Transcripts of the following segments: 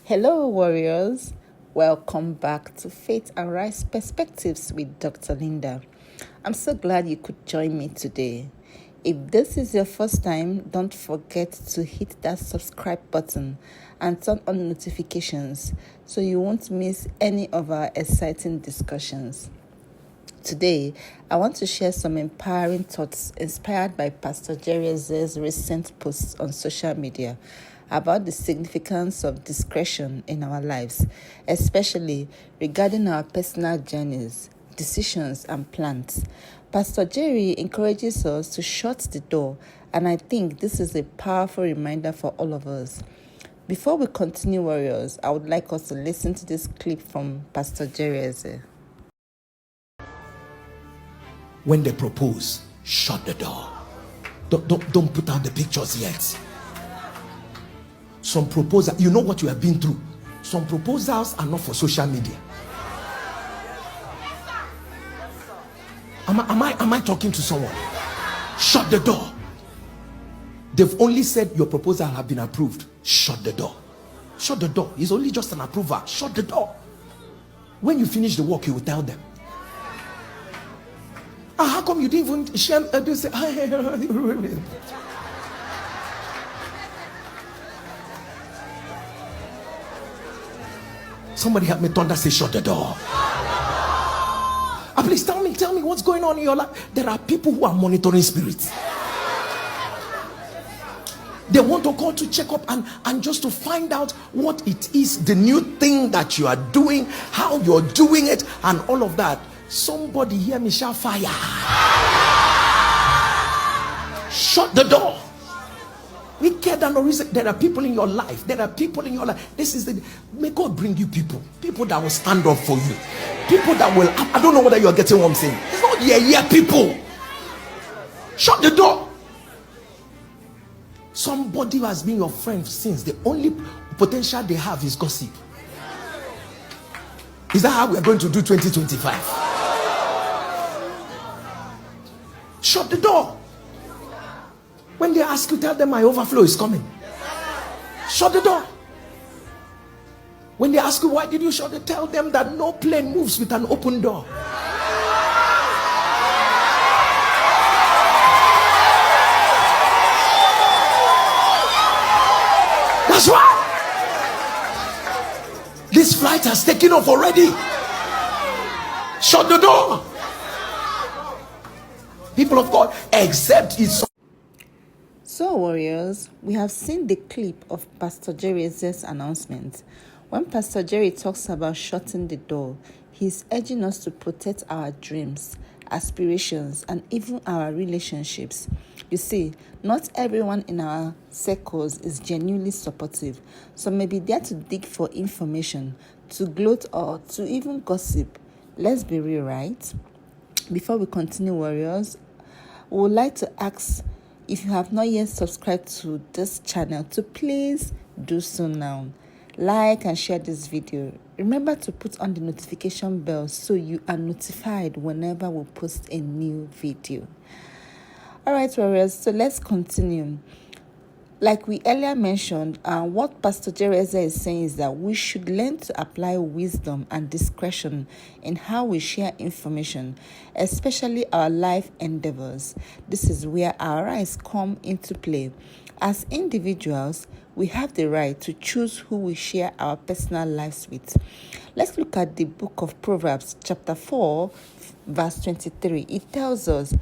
Hello, warriors. Welcome back to Faith and Rise Perspectives with Dr. Linda. I'm so glad you could join me today. If this is your first time, don't forget to hit that subscribe button and turn on notifications so you won't miss any of our exciting discussions. Today, I want to share some empowering thoughts inspired by Pastor Jerry's recent posts on social media about the significance of discretion in our lives, especially regarding our personal journeys, decisions, and plans. Pastor Jerry encourages us to shut the door, and I think this is a powerful reminder for all of us. Before we continue, warriors, I would like us to listen to this clip from Pastor Jerry. When they propose, shut the door. Don't put out the pictures yet. Some proposals, you know what you have been through. Some proposals are not for social media. Am I talking to someone? Shut the door. They've only said your proposal have been approved. Shut the door. Shut the door. It's only just an approval. Shut the door. When you finish the work, you will tell them. How come you didn't even share? They say, somebody help me thunder, say shut the door. Please tell me what's going on in your life. There are people who are monitoring spirits. They want to call to check up and just to find out what it is, the new thing that you are doing, how you're doing it, and all of that. Somebody hear me shout fire. Shut the door. Wicked and no reason. There are people in your life. This is the, may God bring you people that will stand up for you. People that will, I don't know whether you are getting what I'm saying. It's not people. Shut the door. Somebody who has been your friend since, the only potential they have is gossip. Is that how we are going to do 2025? Shut the door. When they ask you, tell them my overflow is coming. Shut the door. When they ask you, why did you shut it? Tell them that no plane moves with an open door. That's why this flight has taken off already. Shut the door. People of God, except it's. So, warriors, we have seen the clip of Pastor Jerry's announcement. When Pastor Jerry talks about shutting the door, he's urging us to protect our dreams, aspirations, and even our relationships. You see, not everyone in our circles is genuinely supportive. Some may be there to dig for information, to gloat, or to even gossip. Let's be real, right? Before we continue, warriors, we would like to ask, if you have not yet subscribed to this channel, to please do so now. Like and share this video. Remember to put on the notification bell so you are notified whenever we post a new video. Alright, warriors, so let's continue. Like we earlier mentioned, what Pastor Jereza is saying is that we should learn to apply wisdom and discretion in how we share information, especially our life endeavors. This is where our eyes come into play. As individuals, we have the right to choose who we share our personal lives with. Let's look at the book of Proverbs, chapter 4, verse 23. It tells us,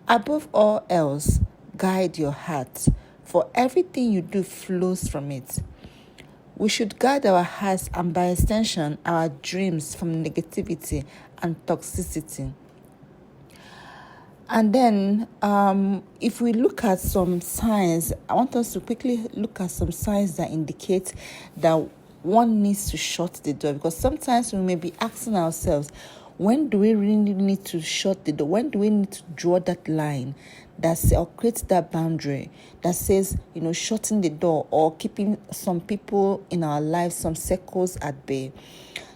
above all else, guide your heart, for everything you do flows from it. We should guard our hearts and by extension our dreams from negativity and toxicity. And then if we look at some signs, I want us to quickly look at some signs that indicate that one needs to shut the door, because sometimes we may be asking ourselves, when do we really need to shut the door? When do we need to draw that line or create that boundary that says, shutting the door or keeping some people in our lives, some circles at bay?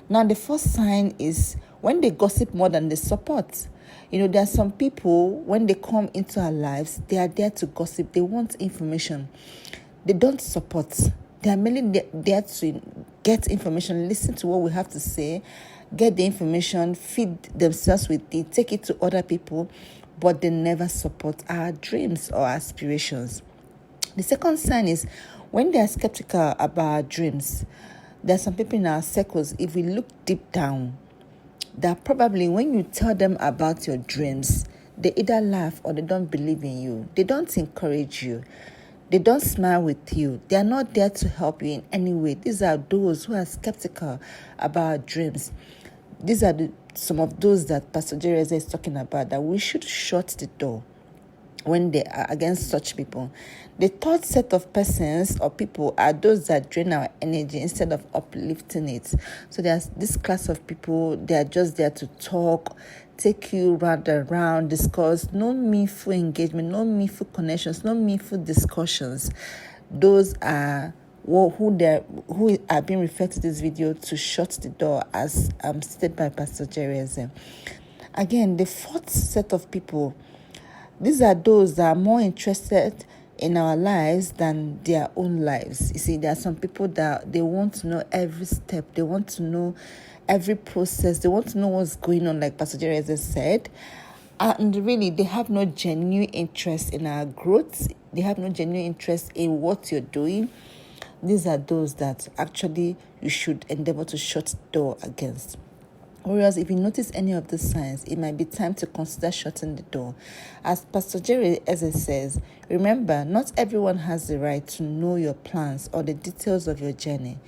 Now, the first sign is when they gossip more than they support. There are some people, when they come into our lives, they are there to gossip. They want information. They don't support. They are merely there to get information, listen to what we have to say, get the information, feed themselves with it, take it to other people, but they never support our dreams or aspirations. The second sign is when they are skeptical about our dreams. There are some people in our circles, if we look deep down, that probably when you tell them about your dreams, they either laugh or they don't believe in you. They don't encourage you. They don't smile with you. They are not there to help you in any way. These are those who are skeptical about dreams. These are some of those that Pastor Jerry is talking about, that we should shut the door when they are against such people. The third set of persons or people are those that drain our energy instead of uplifting it. So there's this class of people, they are just there to talk, take you round and round, discuss, no meaningful engagement, no meaningful connections, no meaningful discussions. Those are who are being referred to this video to shut the door, as stated by Pastor Jerry. Again, the fourth set of people, these are those that are more interested in our lives than their own lives. You see, there are some people that they want to know every step. They want to know every process. They want to know what's going on, like Pastor Jerry said. And really, they have no genuine interest in our growth. They have no genuine interest in what you're doing. These are those that actually you should endeavor to shut the door against. Whereas if you notice any of these signs, it might be time to consider shutting the door. As Pastor Jerry says, remember, not everyone has the right to know your plans or the details of your journey.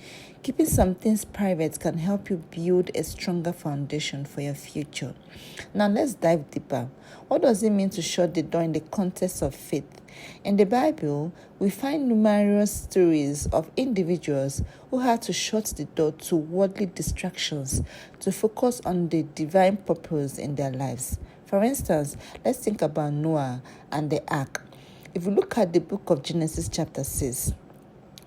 Keeping some things private can help you build a stronger foundation for your future. Now let's dive deeper. What does it mean to shut the door in the context of faith? In the Bible, we find numerous stories of individuals who had to shut the door to worldly distractions to focus on the divine purpose in their lives. For instance, let's think about Noah and the ark. If we look at the book of Genesis chapter 6,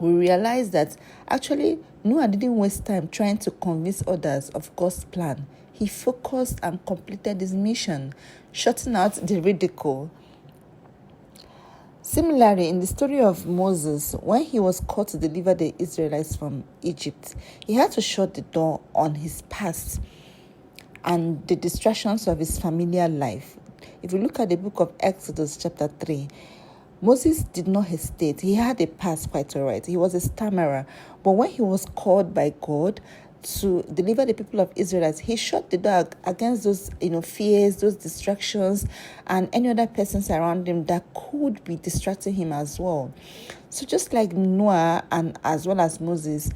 we realize that actually Noah didn't waste time trying to convince others of God's plan. He focused and completed his mission, shutting out the ridicule. Similarly, in the story of Moses, when he was called to deliver the Israelites from Egypt, he had to shut the door on his past and the distractions of his familiar life. If you look at the book of Exodus chapter 3, Moses did not hesitate. He had a past quite all right. He was a stammerer. But when he was called by God to deliver the people of Israelites, he shut the door against those fears, those distractions, and any other persons around him that could be distracting him as well. So just like Noah and as well as Moses,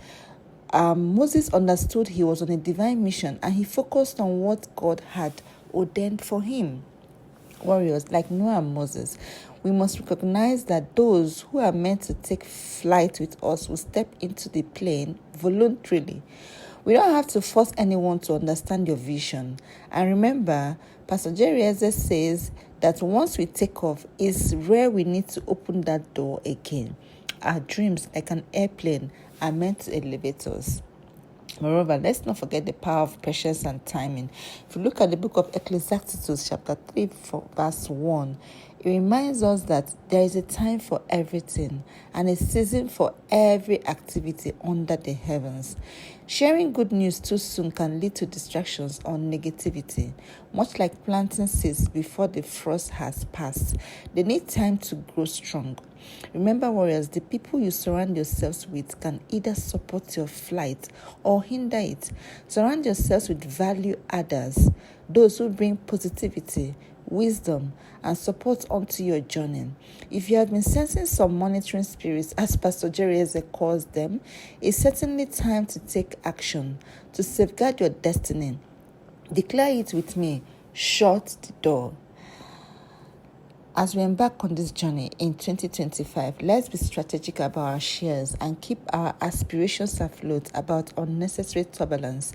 Moses understood he was on a divine mission and he focused on what God had ordained for him. Warriors like Noah and Moses, we must recognize that those who are meant to take flight with us will step into the plane voluntarily. We don't have to force anyone to understand your vision. And remember, Pastor Jerry says that once we take off, it's rare we need to open that door again. Our dreams, like an airplane, are meant to elevate us. Moreover, let's not forget the power of patience and timing. If you look at the book of Ecclesiastes chapter 3 verse 1, it reminds us that there is a time for everything and a season for every activity under the heavens. Sharing good news too soon can lead to distractions or negativity, much like planting seeds before the frost has passed. They need time to grow strong. Remember, warriors, the people you surround yourselves with can either support your flight or hinder it. Surround yourselves with value adders, those who bring positivity, wisdom, and support onto your journey. If you have been sensing some monitoring spirits, as Pastor Jerry calls them, it's certainly time to take action to safeguard your destiny. Declare it with me: shut the door. As we embark on this journey in 2025, let's be strategic about our shares and keep our aspirations afloat about unnecessary turbulence.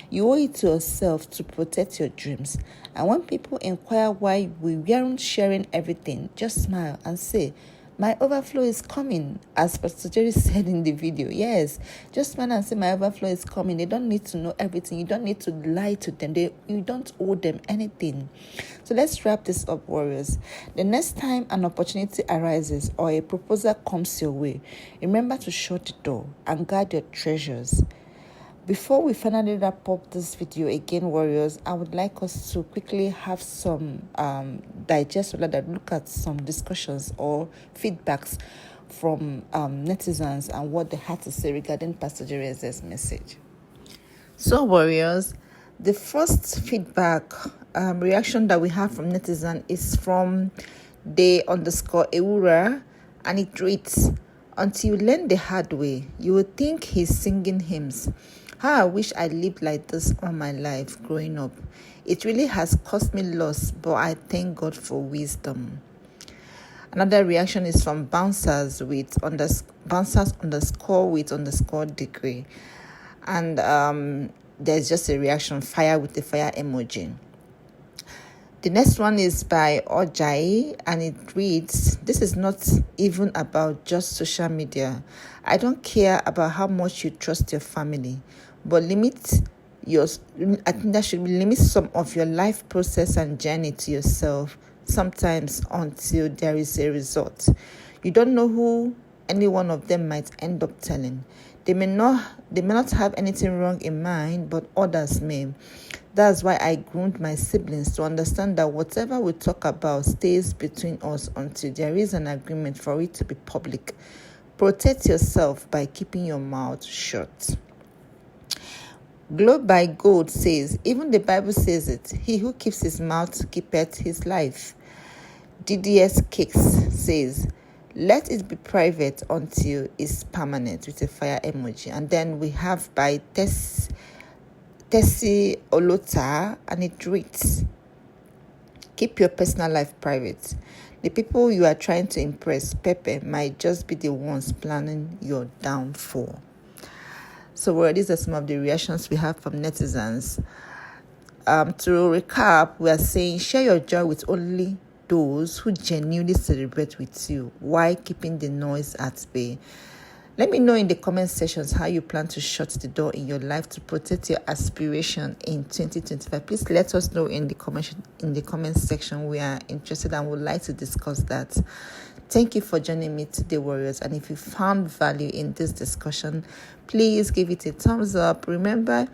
You owe it to yourself to protect your dreams. And when people inquire why we aren't sharing everything, just smile and say, "My overflow is coming," as Pastor Jerry said in the video. Yes, just smile and say, "My overflow is coming." They don't need to know everything. You don't need to lie to them. You don't owe them anything. So let's wrap this up, warriors. The next time an opportunity arises or a proposal comes your way, remember to shut the door and guard your treasures. Before we finally wrap up this video again, warriors, I would like us to quickly have some digest or rather look at some discussions or feedbacks from netizens and what they had to say regarding Pastor Jere's message. So, warriors, the first feedback reaction that we have from netizen is from _Ewura, and it reads, "Until you learn the hard way, you will think he's singing hymns. How I wish I lived like this all my life growing up. It really has cost me loss, but I thank God for wisdom." Another reaction is from bouncers _ degree, and there's just a reaction, fire with the fire emoji. The next one is by Ojai, and it reads, "This is not even about just social media. I don't care about how much you trust your family, but I think that should limit some of your life process and journey to yourself, sometimes until there is a result. You don't know who any one of them might end up telling. They may not have anything wrong in mind, but others may. That's why I groomed my siblings to understand that whatever we talk about stays between us until there is an agreement for it to be public. Protect yourself by keeping your mouth shut." Glow by Gold says, "Even the Bible says it. He who keeps his mouth keepeth his life." DDS Cakes says, "Let it be private until it's permanent," with a fire emoji. And then we have by Tessie Olota, and it reads, "Keep your personal life private. The people you are trying to impress, Pepe, might just be the ones planning your downfall." So these are some of the reactions we have from netizens. To recap, we are saying share your joy with only those who genuinely celebrate with you while keeping the noise at bay. Let me know in the comment sections how you plan to shut the door in your life to protect your aspiration in 2025. Please let us know in the comment section. We are interested and would like to discuss that. Thank you for joining me today, warriors. And if you found value in this discussion, please give it a thumbs up. Remember,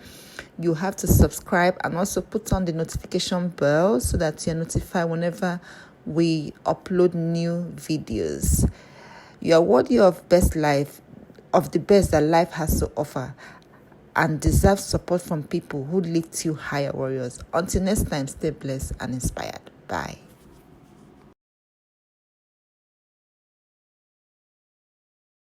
you have to subscribe and also put on the notification bell so that you're notified whenever we upload new videos. You are worthy of the best that life has to offer, and deserve support from people who lift you higher, warriors. Until next time, stay blessed and inspired. Bye.